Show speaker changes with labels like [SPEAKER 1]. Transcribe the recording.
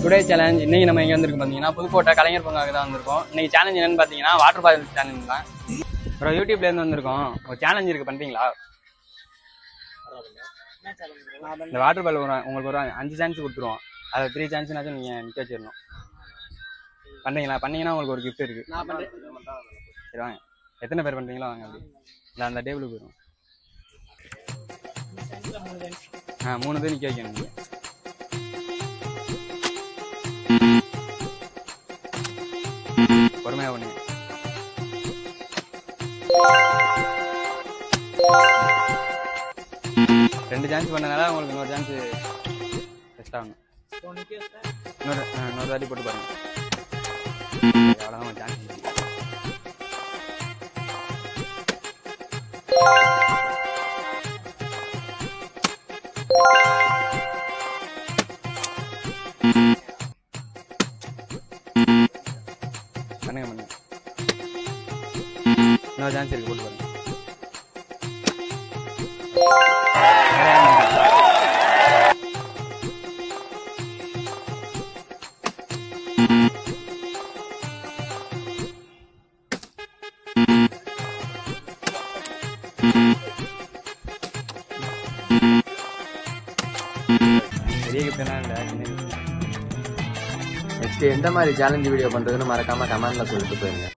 [SPEAKER 1] Today challenge இன்னைக்கு நம்ம எங்கே வந்திருக்கோம் பார்த்தீங்கன்னா புதுக்கோட்டை கலைஞர் பூங்காவுக்கு தான் வந்திருக்கோம். இன்னைக்கு சேலஞ்ச் என்னன்னு பார்த்தீங்கன்னா வாட்டர் பால் சேலஞ்ச் தான். அப்புறம் யூடியூப்லேருந்து வந்திருக்கோம். ஒரு சேலஞ்ச் இருக்குது, பண்ணுறீங்களா? இந்த வாட்டர் பால் உங்களுக்கு ஒரு 5 சான்ஸ் கொடுத்துருவோம். அதை 3 சான்ஸ்னாச்சும் நீங்கள் நிற்க வச்சிடணும். பண்ணுறீங்களா? பண்ணீங்கன்னா உங்களுக்கு ஒரு கிஃப்ட் இருக்குது. சரி வாங்க, எத்தனை பேர் பண்ணுறீங்களோ வாங்க. அப்படி இல்லை அந்த டேபிளுக்கு போயிடும். 3 பேர் நிற்க வைக்கணும். நீங்கள் பொறுமையாக பண்ணுங்க. ரெண்டு சான்ஸ் பண்ணனால உங்களுக்கு இன்னொரு சான்ஸ் பெஸ்ட் ஆகணும். இன்னொரு வாட்டி போட்டு பாருங்க. அவ்வளோதான் சான்ஸ். பண்ணுங்க பண்ணுங்க. இன்னொரு சான்ஸ் இருக்கு, போட்டு பாருங்க. பெரிய கிஃப்ட்னா இல்லை, சின்ன கிஃப்ட்.
[SPEAKER 2] நெக்ஸ்ட் எந்த மாதிரி சேலஞ்ச் வீடியோ பண்றதுன்னு மறக்காம கமெண்ட்ல சொல்லிட்டு போயிருங்க.